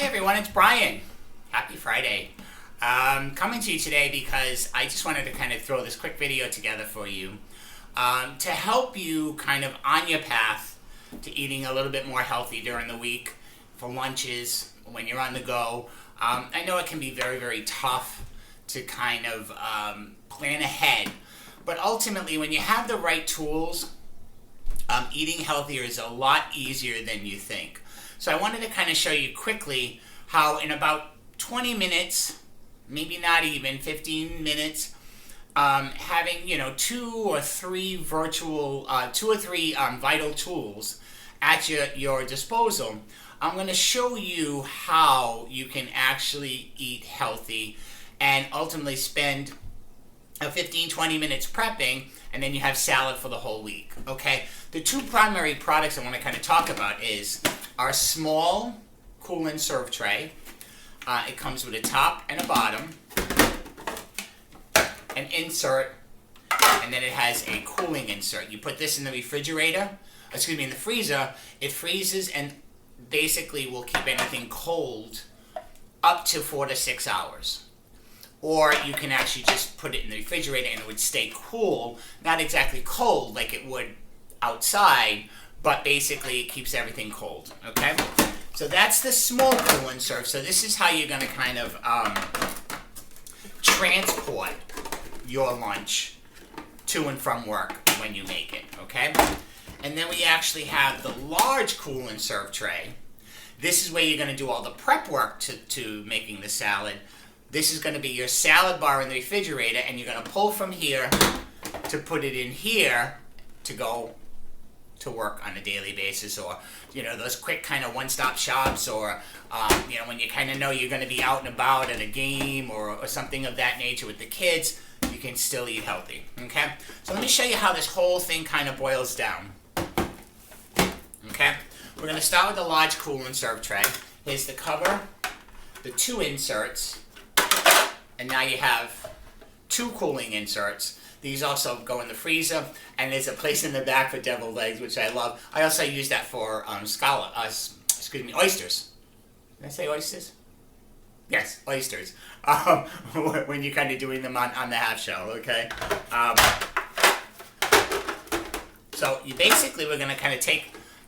Hi everyone, it's Brian. Happy Friday. Coming to you today because I just wanted to kind of throw this quick video together for you to help you kind of on your path to eating a little bit more healthy during the week for lunches, when you're on the go. I know it can be very, very tough to kind of plan ahead, but ultimately when you have the right tools, eating healthier is a lot easier than you think. So I wanted to kind of show you quickly how in about 20 minutes, maybe not even 15 minutes, having two or three vital tools at your disposal, I'm going to show you how you can actually eat healthy and ultimately spend 15-20 minutes prepping, and then you have salad for the whole week. Okay, the two primary products I want to kind of talk about is our small cool and serve tray. It comes with a top and a bottom, an insert, and then it has a cooling insert. You put this in the in the freezer. It freezes and basically will keep anything cold up to 4 to 6 hours. Or you can actually just put it in the refrigerator and it would stay cool, not exactly cold like it would outside, but basically it keeps everything cold, okay? So that's the small cool and serve. So this is how you're gonna kind of transport your lunch to and from work when you make it, okay? And then we actually have the large cool and serve tray. This is where you're gonna do all the prep work to making the salad. This is gonna be your salad bar in the refrigerator, and you're gonna pull from here to put it in here to go to work on a daily basis, or those quick kind of one-stop shops, or when you kind of know you're going to be out and about at a game or something of that nature with the kids, you can still eat healthy. Okay, so let me show you how this whole thing kind of boils down. Okay, we're going to start with the large cool and serve tray. Here's the cover, the two inserts, and now you have two cooling inserts. These also go in the freezer, and there's a place in the back for deviled eggs, which I love. I also use that for oysters. Did I say oysters? Yes, oysters. When you're kind of doing them on the half shell, okay? So we're going to kind of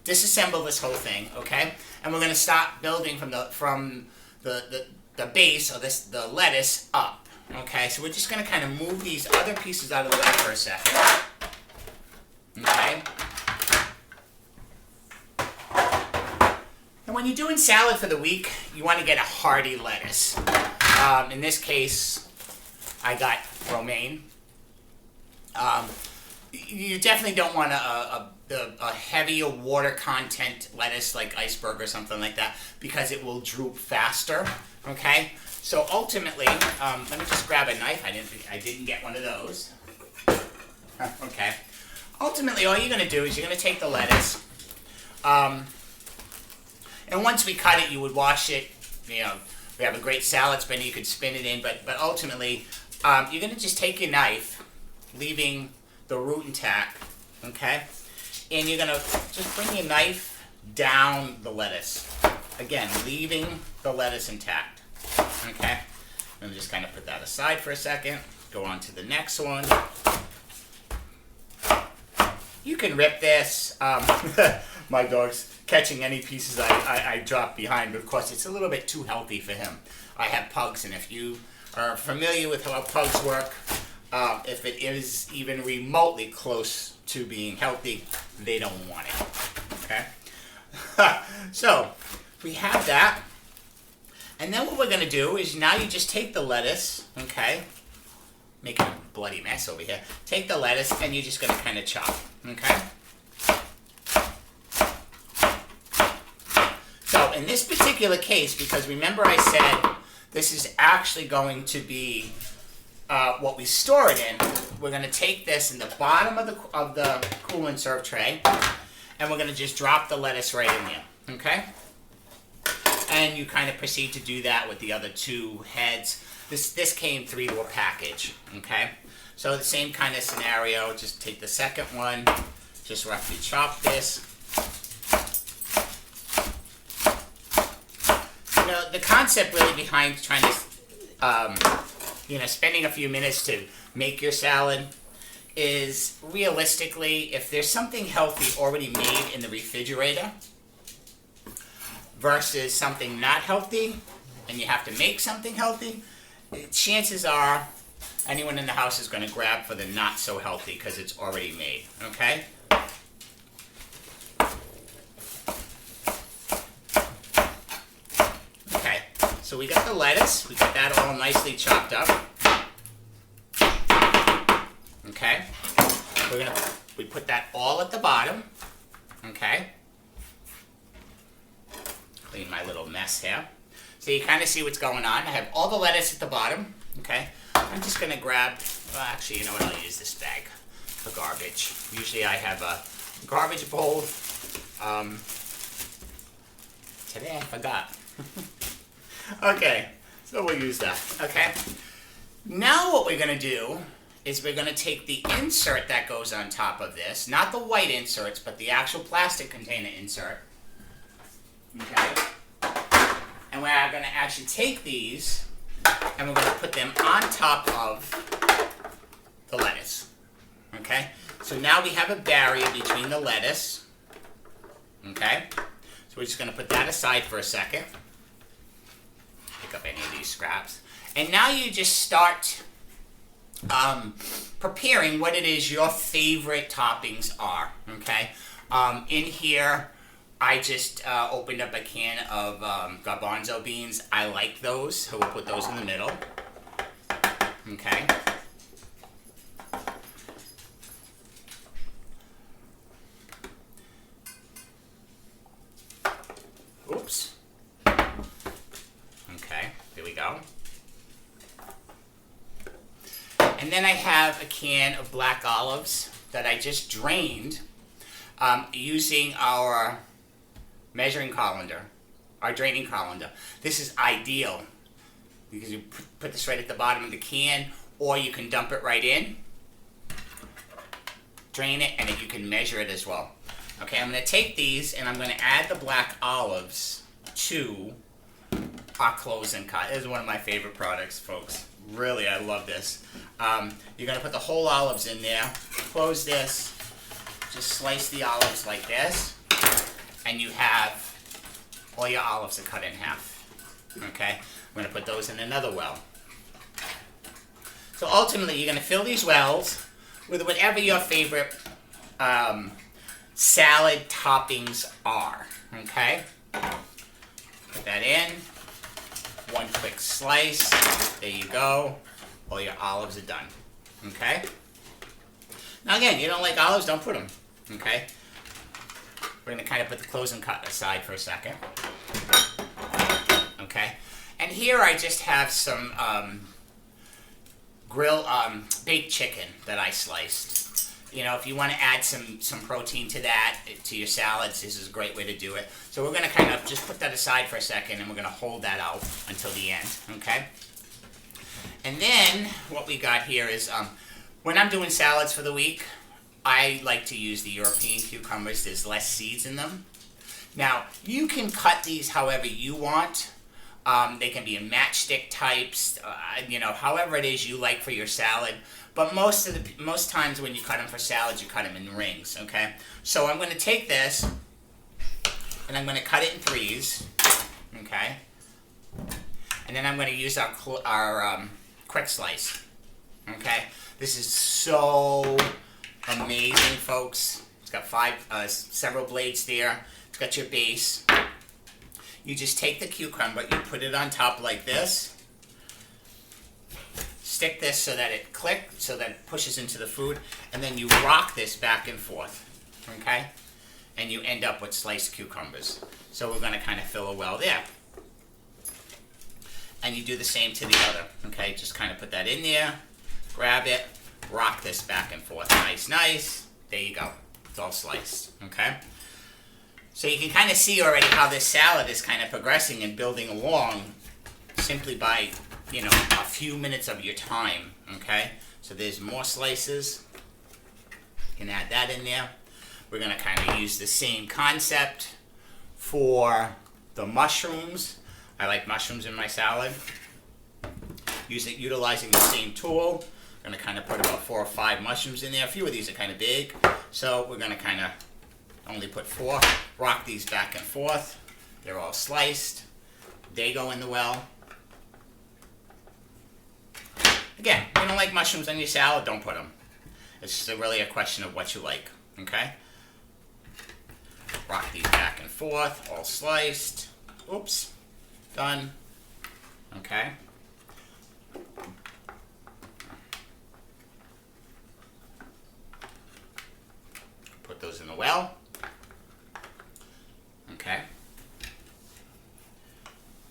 disassemble this whole thing, okay? And we're going to start building from the base, or the lettuce, up. Okay, so we're just going to kind of move these other pieces out of the way for a second. Okay. And when you're doing salad for the week, you want to get a hearty lettuce. In this case, I got romaine. You definitely don't want a heavier water content lettuce like iceberg or something like that, because it will droop faster. Okay. So ultimately, let me just grab a knife. I didn't get one of those. Okay. Ultimately, all you're going to do is you're going to take the lettuce, and once we cut it, you would wash it. We have a great salad spinner. You could spin it in, but ultimately, you're going to just take your knife, leaving the root intact. Okay, and you're going to just bring your knife down the lettuce. Again, leaving the lettuce intact. Okay, let me just kind of put that aside for a second. Go on to the next one. You can rip this. My dog's catching any pieces I drop behind, but of course it's a little bit too healthy for him. I have pugs, and if you are familiar with how pugs work, if it is even remotely close to being healthy, they don't want it. Okay, so we have that. And then what we're going to do is now you just take the lettuce, okay, making a bloody mess over here. Take the lettuce and you're just going to kind of chop, okay? So in this particular case, because remember I said this is actually going to be what we store it in, we're going to take this in the bottom of the cool and serve tray, and we're going to just drop the lettuce right in there, okay? And you kind of proceed to do that with the other two heads. This came 3 to a package, okay? So the same kind of scenario, just take the second one, just roughly chop this. the concept really behind trying to, spending a few minutes to make your salad is realistically, if there's something healthy already made in the refrigerator versus something not healthy, and you have to make something healthy, chances are anyone in the house is going to grab for the not so healthy because it's already made, okay? Okay, so we got the lettuce, we got that all nicely chopped up. Okay, we put that all at the bottom, okay? Clean my little mess here. So you kind of see what's going on. I have all the lettuce at the bottom, okay? I'm just gonna grab, well actually, you know what, I'll use this bag for garbage. Usually I have a garbage bowl. Today I forgot. Okay, so we'll use that, okay? Now what we're gonna do is we're going to take the insert that goes on top of this, not the white inserts, but the actual plastic container insert, okay? And we're going to actually take these, and we're going to put them on top of the lettuce, okay? So now we have a barrier between the lettuce, okay? So we're just going to put that aside for a second. Pick up any of these scraps. And now you just start preparing what it is your favorite toppings are, okay? In here, I just opened up a can of garbanzo beans. I like those, so we'll put those in the middle, okay? Oops. Okay, here we go. And then I have a can of black olives that I just drained using our measuring colander, our draining colander. This is ideal because you put this right at the bottom of the can, or you can dump it right in, drain it, and then you can measure it as well. Okay, I'm going to take these and I'm going to add the black olives to our close and cut. This is one of my favorite products, folks. Really, I love this. You're going to put the whole olives in there, close this, just slice the olives like this, and you have all your olives are cut in half. Okay? I'm going to put those in another well. So ultimately, you're going to fill these wells with whatever your favorite salad toppings are. Okay? Put that in. One quick slice. There you go. All your olives are done. Okay? Now again, you don't like olives, don't put them. Okay? We're going to kind of put the close and cut aside for a second. Okay? And here I just have some baked chicken that I sliced. You know, if you want to add some protein to that, to your salads, this is a great way to do it. So we're going to kind of just put that aside for a second, and we're going to hold that out until the end, okay? And then what we got here is, when I'm doing salads for the week, I like to use the European cucumbers. There's less seeds in them. Now, you can cut these however you want. They can be in matchstick types, you know, however it is you like for your salad. But most times when you cut them for salads, you cut them in rings, okay? So I'm going to take this, and I'm going to cut it in threes, okay? And then I'm going to use our quick slice, okay? This is so amazing, folks. It's got several blades there. It's got your base. You just take the cucumber, you put it on top like this. Stick this so that it clicks, so that it pushes into the food, and then you rock this back and forth, okay? And you end up with sliced cucumbers. So we're going to kind of fill a well there. And you do the same to the other, okay? Just kind of put that in there, grab it, rock this back and forth. Nice, nice. There you go. It's all sliced, okay? So you can kind of see already how this salad is kind of progressing and building along simply by, you know, a few minutes of your time, okay? So there's more slices. You can add that in there. We're going to kind of use the same concept for the mushrooms. I like mushrooms in my salad. Utilizing the same tool. I'm going to kind of put about 4 or 5 mushrooms in there. A few of these are kind of big, so we're going to kind of only put 4. Rock these back and forth. They're all sliced. They go in the well. Again, if you don't like mushrooms on your salad, don't put them. It's just really a question of what you like, okay? Rock these back and forth, all sliced. Oops. Done. Okay. Put those in the well. Okay.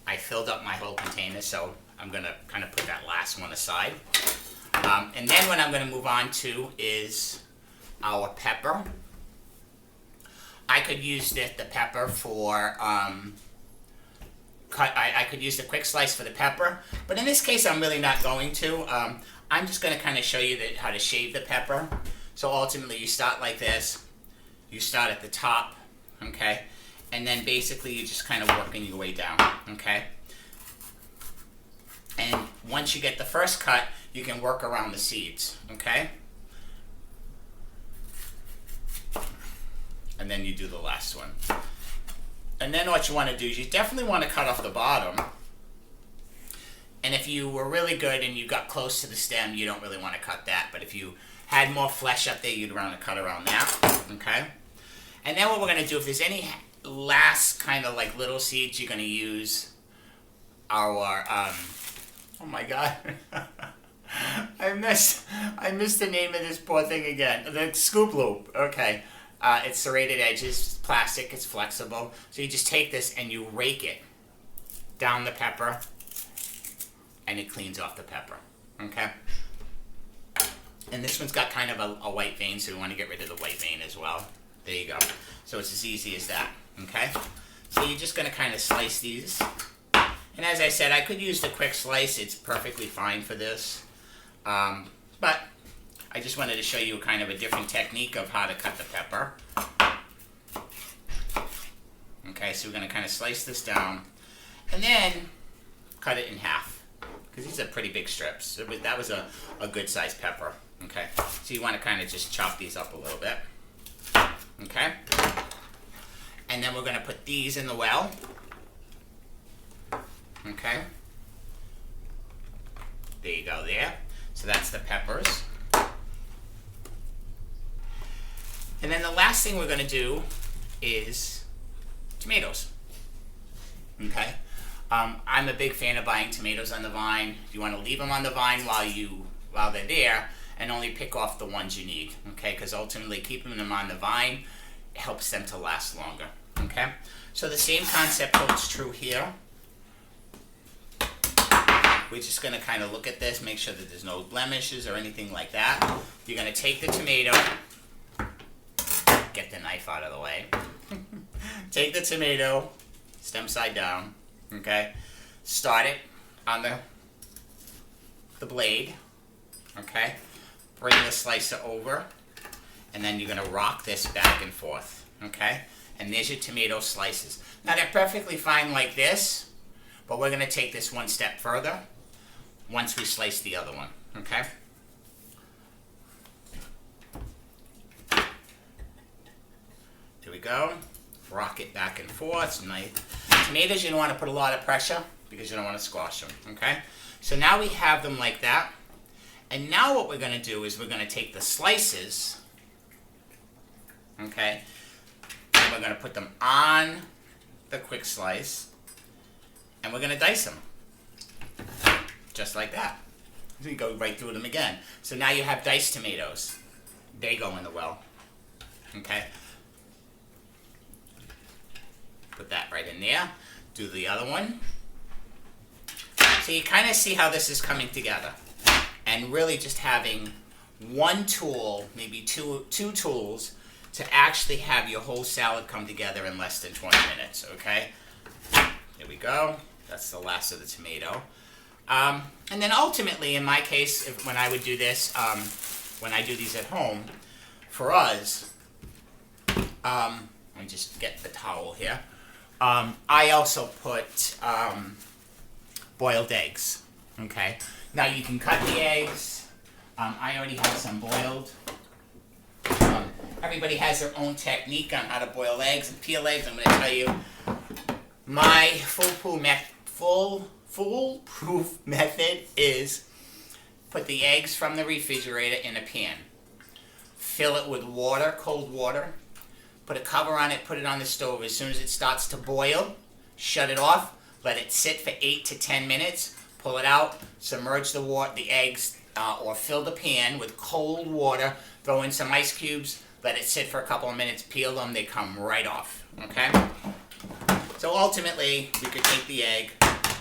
I filled up my whole container, so I'm going to kind of put that last one aside. And then what I'm going to move on to is our pepper. I could use the pepper for, I could use the quick slice for the pepper, but in this case I'm really not going to. I'm just going to kind of show you how to shave the pepper. So ultimately you start like this. You start at the top, okay? And then basically you're just kind of working your way down, okay? And once you get the first cut, you can work around the seeds, okay? And then you do the last one. And then what you want to do is you definitely want to cut off the bottom. And if you were really good and you got close to the stem, you don't really want to cut that. But if you had more flesh up there, you'd want to cut around that, okay? And then what we're going to do, if there's any last kind of like little seeds, you're going to use our, oh my God. I missed the name of this poor thing again. The scoop loop, okay. It's serrated edges, it's plastic, it's flexible. So you just take this and you rake it down the pepper and it cleans off the pepper, okay? And this one's got kind of a white vein, so we want to get rid of the white vein as well. There you go. So it's as easy as that, okay? So you're just going to kind of slice these. And as I said, I could use the quick slice. It's perfectly fine for this. But I just wanted to show you kind of a different technique of how to cut the pepper. Okay, so we're going to kind of slice this down. And then cut it in half. Because these are pretty big strips. So that was a good sized pepper. Okay, so you want to kind of just chop these up a little bit. Okay, and then we're going to put these in the well. Okay, there you go there. So that's the peppers. And then the last thing we're going to do is tomatoes. Okay, I'm a big fan of buying tomatoes on the vine. You want to leave them on the vine while they're there, and only pick off the ones you need, okay? Because ultimately keeping them on the vine helps them to last longer, okay? So the same concept holds true here. We're just going to kind of look at this, make sure that there's no blemishes or anything like that. You're going to take the tomato, get the knife out of the way. Take the tomato, stem side down, okay? Start it on the blade, okay? Bring the slicer over, and then you're going to rock this back and forth, okay? And there's your tomato slices. Now they're perfectly fine like this, but we're going to take this one step further once we slice the other one, okay? There we go. Rock it back and forth. Nice. Tomatoes, you don't want to put a lot of pressure because you don't want to squash them, okay? So now we have them like that. And now what we're going to do is we're going to take the slices, okay, and we're going to put them on the quick slice, and we're going to dice them, just like that. So you go right through them again. So now you have diced tomatoes. They go in the well, okay. Put that right in there. Do the other one. So you kind of see how this is coming together. And really just having one tool, maybe two tools, to actually have your whole salad come together in less than 20 minutes, okay? There we go. That's the last of the tomato. And then ultimately, in my case, when I would do this, when I do these at home, for us, let me just get the towel here. I also put boiled eggs. Okay. Now you can cut the eggs. I already have some boiled. Everybody has their own technique on how to boil eggs and peel eggs. I'm going to tell you my foolproof method is put the eggs from the refrigerator in a pan. Fill it with water, cold water. Put a cover on it, put it on the stove. As soon as it starts to boil, shut it off. Let it sit for 8 to 10 minutes. Pull it out, submerge the eggs, or fill the pan with cold water. Throw in some ice cubes. Let it sit for a couple of minutes. Peel them. They come right off. Okay? So ultimately, we could take the egg.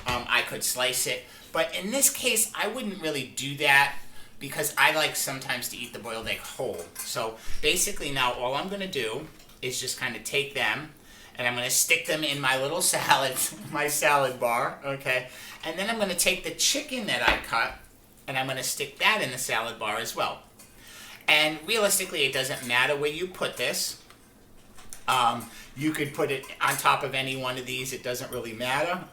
I could slice it. But in this case, I wouldn't really do that because I like sometimes to eat the boiled egg whole. So basically now all I'm going to do is just kind of take them and I'm going to stick them in my little salad, my salad bar, okay? And then I'm going to take the chicken that I cut and I'm going to stick that in the salad bar as well. And realistically, it doesn't matter where you put this. You could put it on top of any one of these. It doesn't really matter.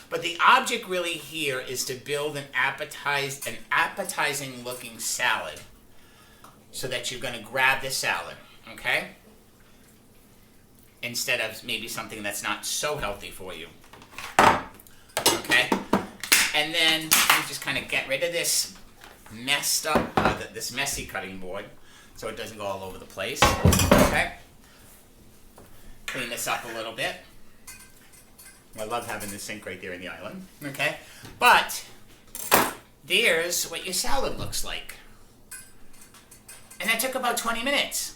But the object really here is to build an appetizing looking salad so that you're going to grab the salad, okay? Instead of maybe something that's not so healthy for you, okay? And then you just kind of get rid of this messed up, this messy cutting board so it doesn't go all over the place, okay? Clean this up a little bit. I love having the sink right there in the island, okay? But there's what your salad looks like. And that took about 20 minutes,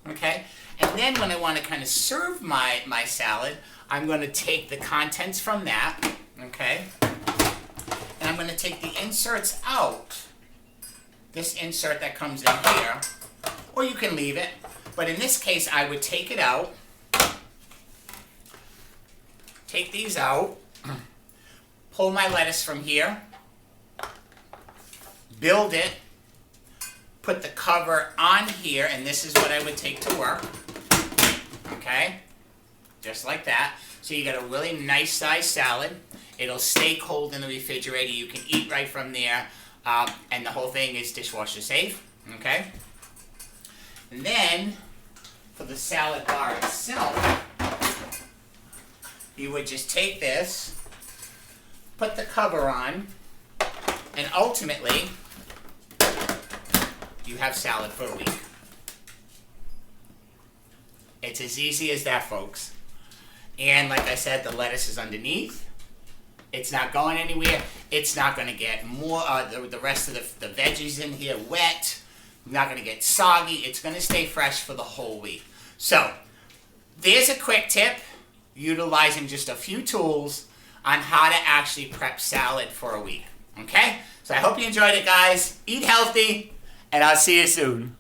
okay? And then when I want to kind of serve my salad, I'm going to take the contents from that, okay? And I'm going to take the inserts out. This insert that comes in here, or you can leave it. But in this case, I would take it out. Take these out, pull my lettuce from here, build it, put the cover on here, and this is what I would take to work, okay, just like that. So you got a really nice sized salad. It'll stay cold in the refrigerator. You can eat right from there, and the whole thing is dishwasher safe, okay. And then, for the salad bar itself, you would just take this, put the cover on, and ultimately, you have salad for a week. It's as easy as that, folks. And like I said, the lettuce is underneath. It's not going anywhere. It's not going to get more, the rest of the veggies in here wet. Not going to get soggy. It's going to stay fresh for the whole week. So, there's a quick tip, utilizing just a few tools on how to actually prep salad for a week, okay? So I hope you enjoyed it, guys. Eat healthy, and I'll see you soon.